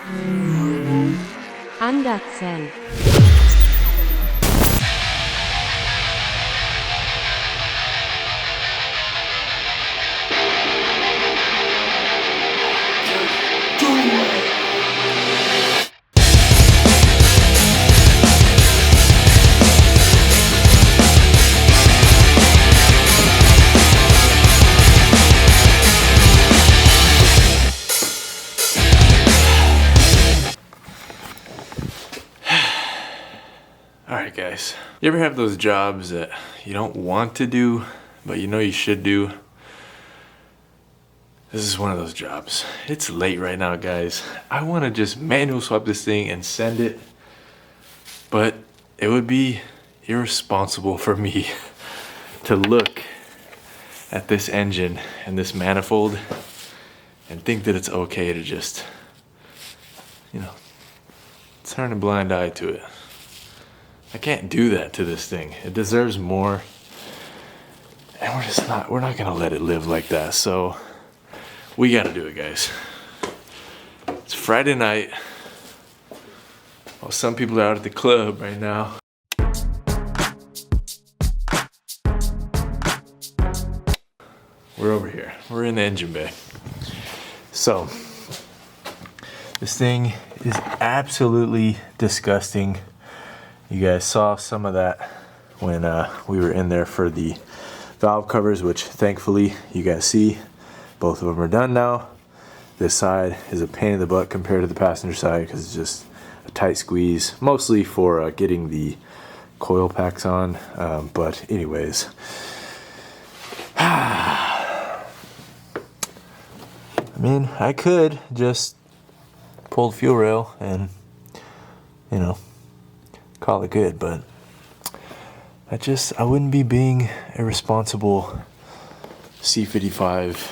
M113. Alright guys, you ever have those jobs that you don't want to do, but you know you should do? This is one of those jobs. It's late right now, guys. I want to just manual swap this thing and send it, but it would be irresponsible for me to look at this engine and this manifold and think that it's okay to just, you know, turn a blind eye to it. I can't do that to this thing. It deserves more. And we're not gonna let it live like that. So we gotta do it, guys. It's Friday night. Well, some people are out at the club right now. We're over here. We're in the engine bay. So this thing is absolutely disgusting. You guys saw some of that when we were in there for the valve covers, which thankfully you guys see both of them are done now. This side is a pain in the butt compared to the passenger side because it's just a tight squeeze, mostly for getting the coil packs on. But anyways, I mean, I could just pull the fuel rail and, you know, call it good, but I wouldn't be being a responsible C55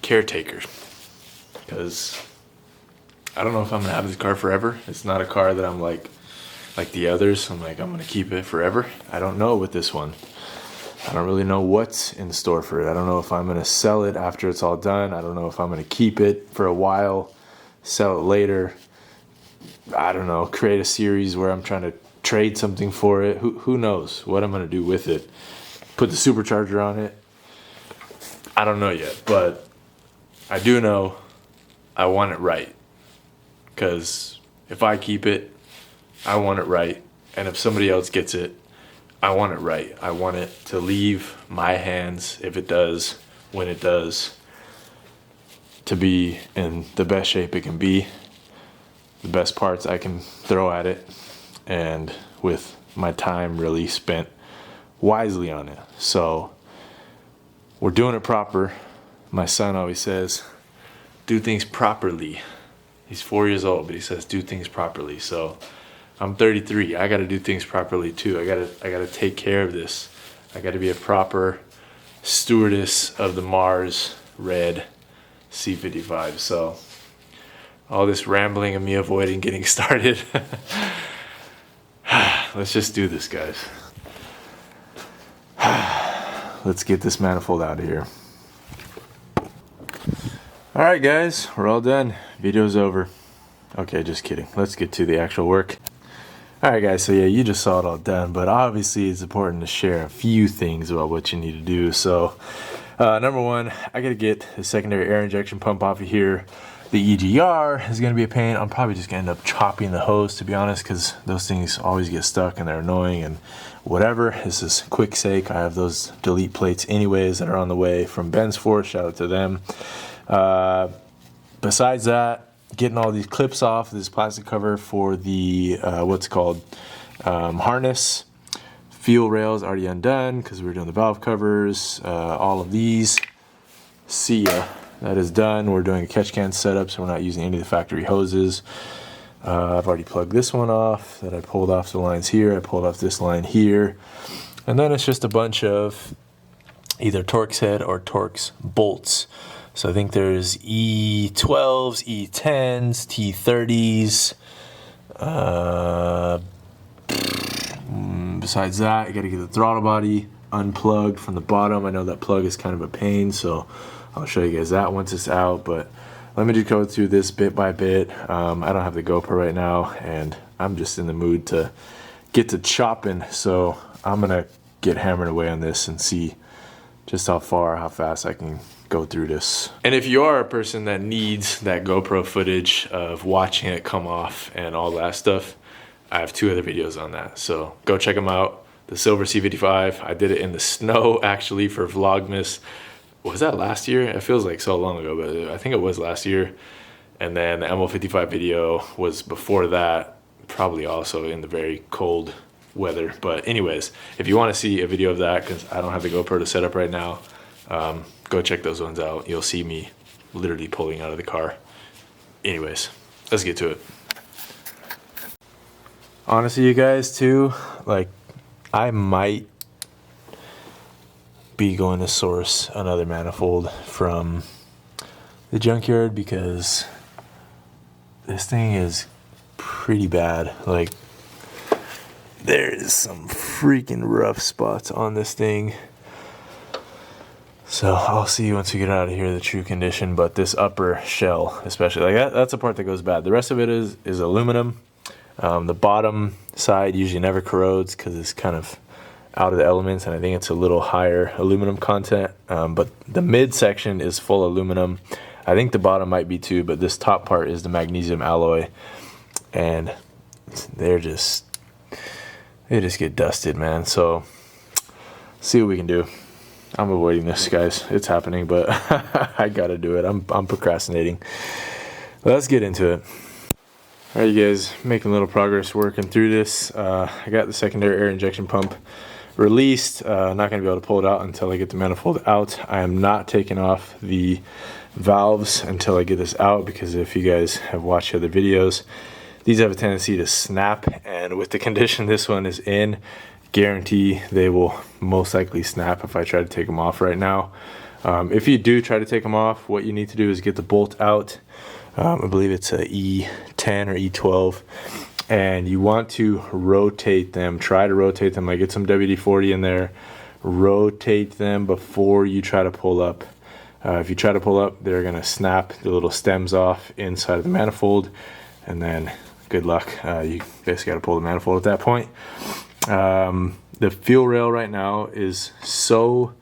caretaker, because I don't know if I'm gonna have this car forever. It's not a car that I'm like the others. I'm gonna keep it forever. I don't know with this one. I don't really know what's in store for it. I don't know if I'm gonna sell it after it's all done. I don't know if I'm gonna keep it for a while, sell it later. I don't know, create a series where I'm trying to trade something for it. Who knows what I'm gonna do with it. Put the supercharger on it. I don't know yet, but I do know I want it right. Because if I keep it, I want it right. And if somebody else gets it, I want it right. I want it to leave my hands, if it does, when it does, to be in the best shape it can be. The best parts I can throw at it, and with my time really spent wisely on it. So we're doing it proper. My son always says, do things properly. He's 4 years old, but he says do things properly. So I'm 33. I got to do things properly too. I got to take care of this. I got to be a proper stewardess of the Mars Red C55. So all this rambling and me avoiding getting started. Let's just do this, guys. Let's get this manifold out of here. Alright guys, we're all done. Video's over. Okay, just kidding. Let's get to the actual work. Alright guys, so yeah, you just saw it all done, but obviously it's important to share a few things about what you need to do. So, number one, I gotta get the secondary air injection pump off of here. The EGR is gonna be a pain. I'm probably just gonna end up chopping the hose, to be honest, because those things always get stuck and they're annoying and whatever. This is quick sake. I have those delete plates anyways that are on the way from Ben's Force. Shout out to them. Besides that, getting all these clips off this plastic cover for the what's called harness. Fuel rails already undone because we were doing the valve covers. All of these, see ya. That is done. We're doing a catch can setup, so we're not using any of the factory hoses. I've already plugged this one off that I pulled off the lines here. I pulled off this line here. And then it's just a bunch of either Torx head or Torx bolts. So I think there's E12s, E10s, T30s. Besides that, I gotta get the throttle body unplugged from the bottom. I know that plug is kind of a pain, so I'll show you guys that once it's out. But let me just go through this bit by bit. I don't have the GoPro right now, and I'm just in the mood to get to chopping, so I'm gonna get hammered away on this and see just how fast I can go through this. And if you are a person that needs that GoPro footage of watching it come off and all that stuff, I have 2 other videos on that, so go check them out. The silver C55, I did it in the snow actually for Vlogmas. Was that last year? It feels like so long ago, but I think it was last year. And then the M155 video was before that, probably also in the very cold weather. But anyways, if you want to see a video of that, because I don't have the GoPro to set up right now, go check those ones out. You'll see me literally pulling out of the car. Anyways, let's get to it. Honestly, you guys too, like, I might be going to source another manifold from the junkyard, because this thing is pretty bad. Like, there is some freaking rough spots on this thing. So I'll see once we get out of here the true condition, but this upper shell especially, like that's the part that goes bad. The rest of it is aluminum. The bottom side usually never corrodes because it's kind of out of the elements, and I think it's a little higher aluminum content, but the mid section is full aluminum. I think the bottom might be too, but this top part is the magnesium alloy, and they just get dusted, man. So see what we can do. I'm avoiding this, guys. It's happening, but I gotta do it. I'm procrastinating. Let's get into it. All right, you guys, making a little progress working through this. I got the secondary air injection pump released. Not going to be able to pull it out until I get the manifold out. I am not taking off the valves until I get this out, because if you guys have watched other videos, these have a tendency to snap, and with the condition this one is in, guarantee they will most likely snap if I try to take them off right now. If you do try to take them off, what you need to do is get the bolt out. I believe it's a E10 or E12, and you want to rotate them. Try to rotate them, like get some WD-40 in there. Rotate them before you try to pull up. If you try to pull up, they're gonna snap the little stems off inside of the manifold, and then good luck. You basically gotta pull the manifold at that point. The fuel rail right now is so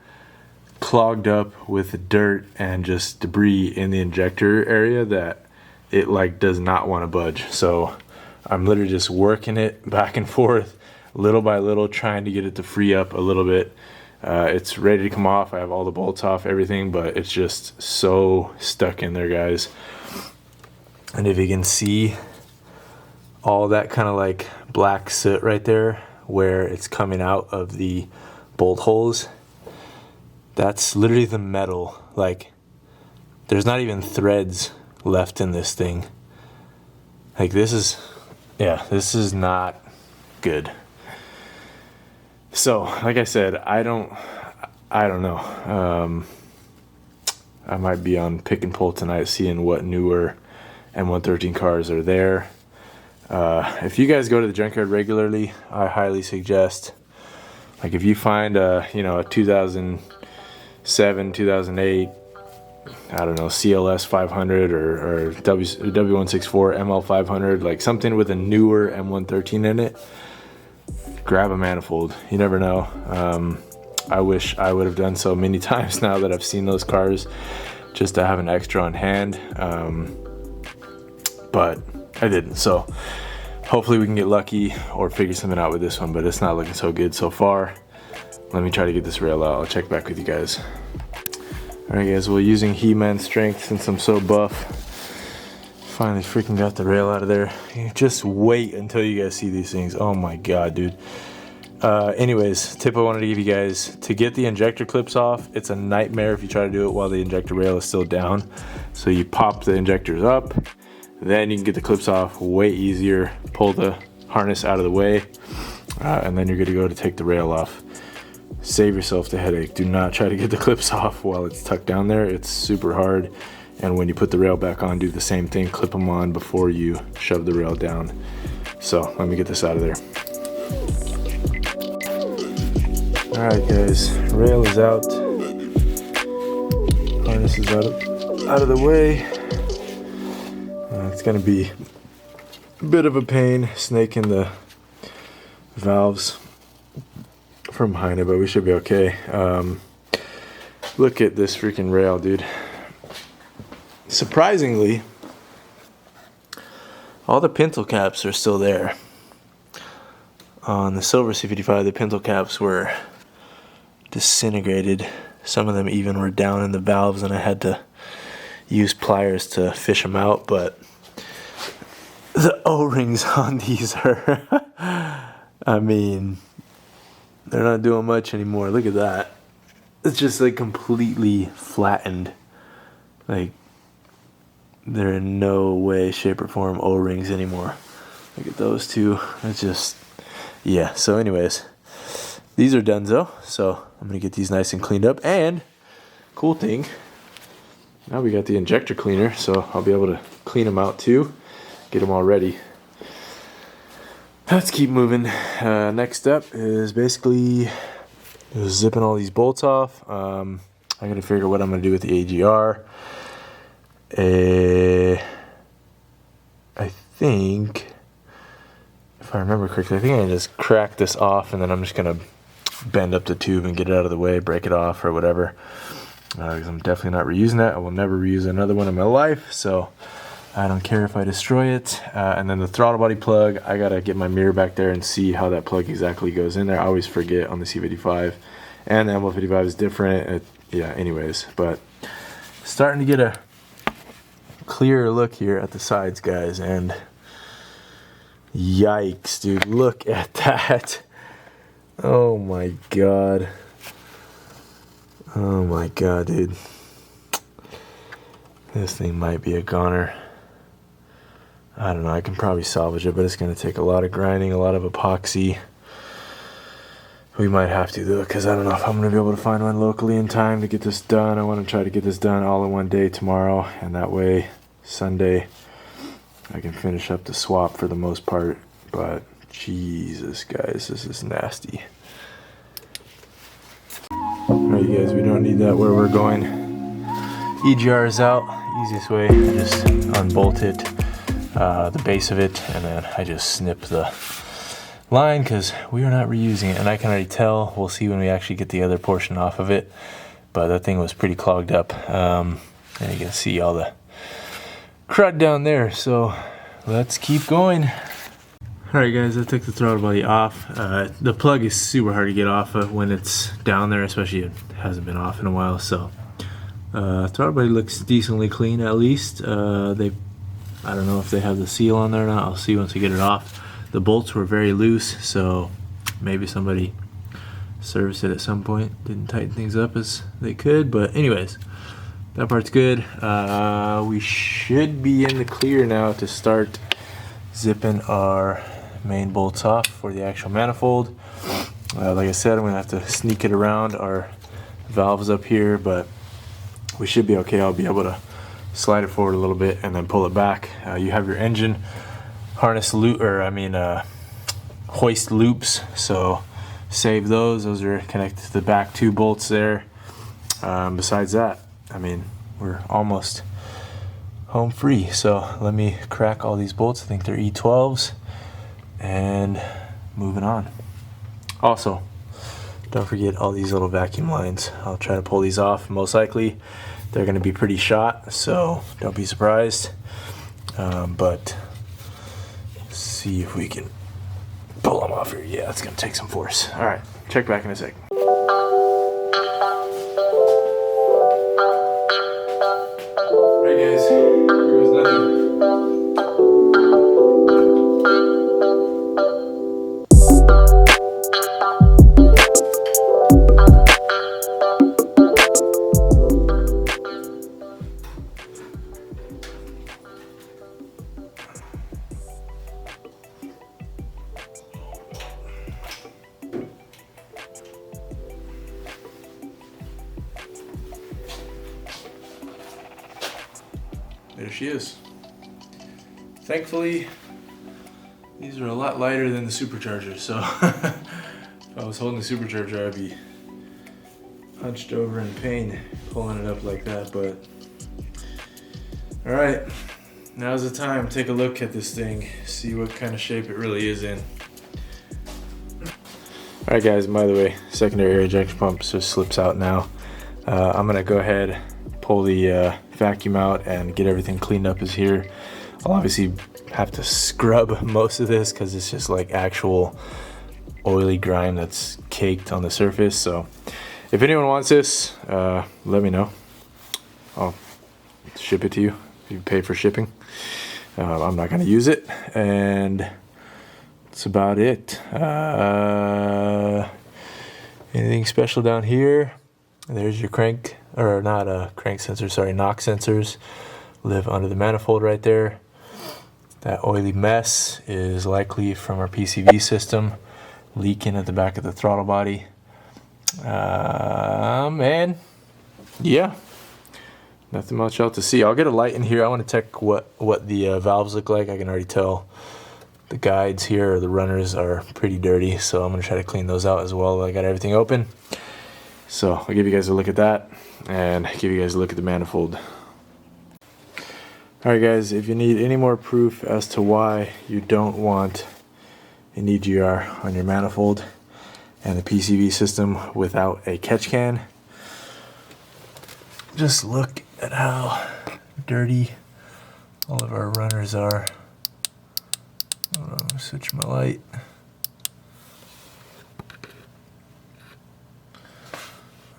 clogged up with dirt and just debris in the injector area that it like does not want to budge. So I'm literally just working it back and forth little by little, trying to get it to free up a little bit. It's ready to come off. I have all the bolts off, everything, but it's just so stuck in there, guys. And if you can see all that kind of like black soot right there where it's coming out of the bolt holes, that's literally the metal. Like, there's not even threads left in this thing. Like, this is, yeah, this is not good. So, like I said, I don't know. I might be on pick and pull tonight, seeing what newer M113 cars are there. If you guys go to the junkyard regularly, I highly suggest, like, if you find a 2007, 2008, I don't know, CLS 500 or W164 ML 500, like something with a newer M113 in it, grab a manifold. You never know. I wish I would have done so many times now that I've seen those cars, just to have an extra on hand. But I didn't. So hopefully we can get lucky or figure something out with this one, but it's not looking so good so far. Let me try to get this rail out. I'll check back with you guys. Alright guys, well, using He-Man strength since I'm so buff, finally freaking got the rail out of there. Just wait until you guys see these things. Oh my god, dude. Anyways, tip I wanted to give you guys: to get the injector clips off, it's a nightmare if you try to do it while the injector rail is still down. So you pop the injectors up, then you can get the clips off way easier. Pull the harness out of the way, and then you're good to go to take the rail off. Save yourself the headache. Do not try to get the clips off while it's tucked down there. It's super hard. And when you put the rail back on, do the same thing. Clip them on before you shove the rail down. So let me get this out of there. Alright guys, rail is out. Harness is out of the way. It's gonna be a bit of a pain snaking the valves from behind it, but we should be okay. Look at this freaking rail, dude. Surprisingly, all the pintle caps are still there. On the silver C55, the pintle caps were disintegrated. Some of them even were down in the valves, and I had to use pliers to fish them out. But the O-rings on these are, I mean, they're not doing much anymore. Look at that. It's just like completely flattened. Like, they're in no way, shape, or form O-rings anymore. Look at those two. It's just, yeah. So anyways, these are donezo. So I'm going to get these nice and cleaned up. And, cool thing, now we got the injector cleaner. So I'll be able to clean them out too. Get them all ready. Let's keep moving. Next step is basically just zipping all these bolts off. I got to figure out what I'm going to do with the AGR. I think, if I remember correctly, I think I can just crack this off, and then I'm just going to bend up the tube and get it out of the way, break it off or whatever. Because I'm definitely not reusing that. I will never reuse another one in my life, so I don't care if I destroy it. And then the throttle body plug, I gotta get my mirror back there and see how that plug exactly goes in there. I always forget on the C55, and the M155 is different. Yeah, anyways, but starting to get a clearer look here at the sides, guys, and yikes, dude, look at that. Oh my god. Oh my god, dude. This thing might be a goner. I don't know, I can probably salvage it, but it's going to take a lot of grinding, a lot of epoxy. We might have to, though, because I don't know if I'm going to be able to find one locally in time to get this done. I want to try to get this done all in one day tomorrow, and that way, Sunday, I can finish up the swap for the most part. But, Jesus, guys, this is nasty. Alright, you guys, we don't need that where we're going. EGR is out. Easiest way, I just unbolt it. The base of it, and then I just snip the line because we are not reusing it, and I can already tell. We'll see when we actually get the other portion off of it, but that thing was pretty clogged up, and you can see all the crud down there. So let's keep going. Alright guys, I took the throttle body off. The plug is super hard to get off of when it's down there, especially it hasn't been off in a while. So throttle body looks decently clean, at least. I don't know if they have the seal on there or not. I'll see once we get it off. The bolts were very loose, so maybe somebody serviced it at some point. Didn't tighten things up as they could, but anyways, that part's good. We should be in the clear now to start zipping our main bolts off for the actual manifold. Like I said, I'm gonna have to sneak it around our valves up here, but we should be okay. I'll be able to slide it forward a little bit and then pull it back. You have your engine harness loop, or hoist loops, so save those. Those are connected to the back two bolts there. Besides that, I mean, we're almost home free. So let me crack all these bolts. I think they're E12s, and moving on. Also, don't forget all these little vacuum lines. I'll try to pull these off. Most likely they're going to be pretty shot, so don't be surprised. But see if we can pull them off here. Yeah, it's going to take some force. All right, check back in a sec. All right, guys, here goes nothing. There she is. Thankfully, these are a lot lighter than the supercharger, so if I was holding the supercharger, I'd be hunched over in pain pulling it up like that. But all right, now's the time. Take a look at this thing. See what kind of shape it really is in. Alright guys, by the way, secondary air injection pump just slips out now. I'm gonna go ahead, pull the vacuum out and get everything cleaned up as here. I'll obviously have to scrub most of this because it's just like actual oily grime that's caked on the surface. So if anyone wants this, let me know. I'll ship it to you if you pay for shipping. I'm not gonna use it, and that's about it. Anything special down here? There's your crank, or not crank sensor, sorry, knock sensors live under the manifold right there. That oily mess is likely from our PCV system leaking at the back of the throttle body. And yeah, nothing much else to see. I'll get a light in here. I want to check what the valves look like. I can already tell the guides here, or the runners, are pretty dirty, so I'm going to try to clean those out as well. I got everything open. So I'll give you guys a look at that and give you guys a look at the manifold. Alright guys, if you need any more proof as to why you don't want an EGR on your manifold and the PCV system without a catch can, just look at how dirty all of our runners are. Hold on, I'm gonna switch my light.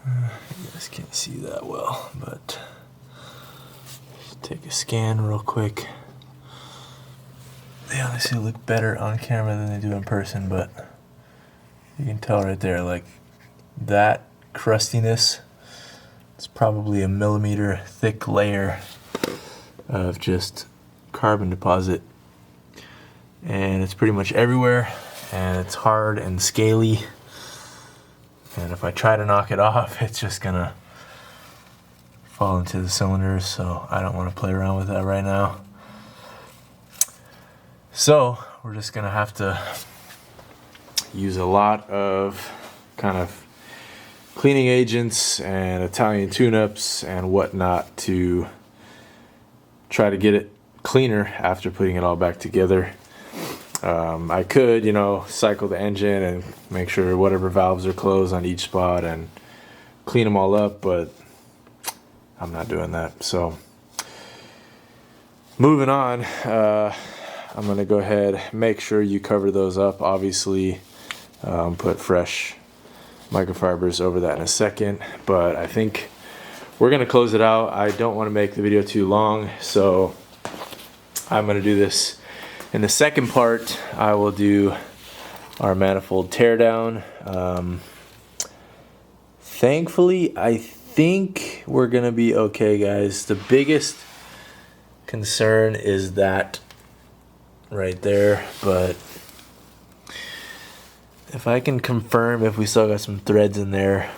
You guys can't see that well, but just take a scan real quick. They honestly look better on camera than they do in person, but you can tell right there, like that crustiness, it's probably a millimeter thick layer of just carbon deposit, and it's pretty much everywhere, and it's hard and scaly. And if I try to knock it off, it's just gonna fall into the cylinders, so I don't want to play around with that right now. So we're just gonna have to use a lot of kind of cleaning agents and Italian tune-ups and whatnot to try to get it cleaner after putting it all back together. I could, cycle the engine and make sure whatever valves are closed on each spot and clean them all up, but I'm not doing that. So moving on, I'm gonna go ahead, make sure you cover those up, obviously. Put fresh microfibers over that in a second, but I think we're gonna close it out. I don't want to make the video too long, so I'm gonna do this in the second part. I will do our manifold teardown. Thankfully, I think we're gonna be okay, guys. The biggest concern is that right there, but if I can confirm if we still got some threads in there,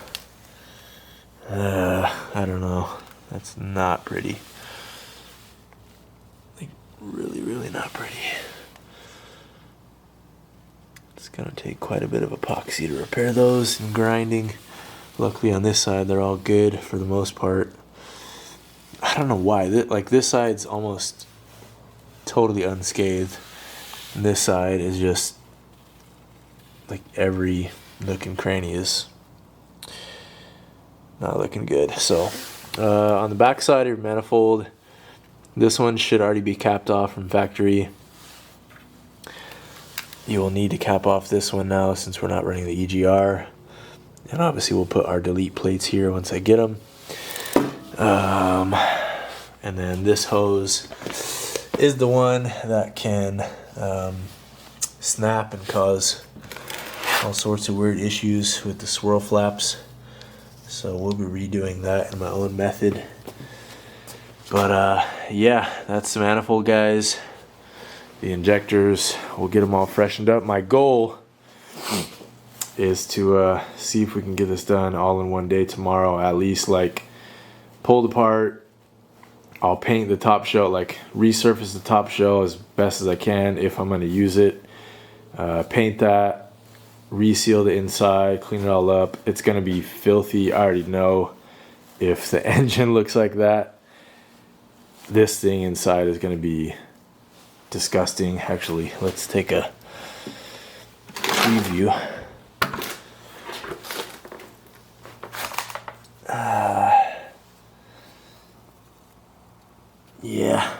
I don't know. That's not pretty. Like, really not pretty. It's gonna take quite a bit of epoxy to repair those and grinding. Luckily on this side, they're all good for the most part. I don't know why. This side's almost totally unscathed. And this side is just like every nook and cranny is not looking good. So on the back side of your manifold, this one should already be capped off from factory. You will need to cap off this one now since we're not running the EGR. And obviously we'll put our delete plates here once I get them. And then this hose is the one that can snap and cause all sorts of weird issues with the swirl flaps. So we'll be redoing that in my own method. But yeah, that's the manifold, guys. The injectors, we'll get them all freshened up. My goal is to see if we can get this done all in one day tomorrow, at least. Like, pulled apart, I'll paint the top shell, like resurface the top shell as best as I can if I'm going to use it. Paint that, reseal the inside, clean it all up. It's going to be filthy. I already know if the engine looks like that, this thing inside is going to be disgusting. Actually, let's take a preview. Yeah.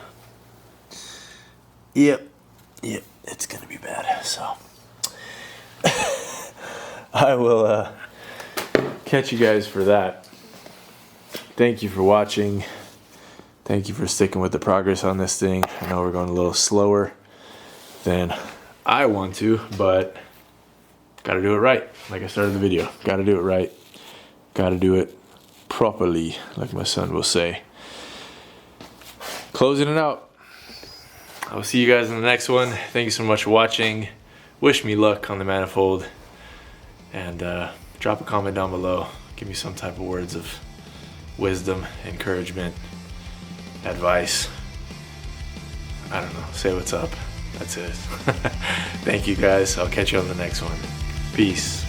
Yep, it's gonna be bad. So I will catch you guys for that. Thank you for watching. Thank you for sticking with the progress on this thing. I know we're going a little slower than I want to, but gotta do it right. Like I started the video, gotta do it right. Gotta do it properly, like my son will say. Closing it out. I'll see you guys in the next one. Thank you so much for watching. Wish me luck on the Manifold. And drop a comment down below. Give me some type of words of wisdom, encouragement, advice. I don't know. Say what's up. That's it. Thank you guys. I'll catch you on the next one. Peace.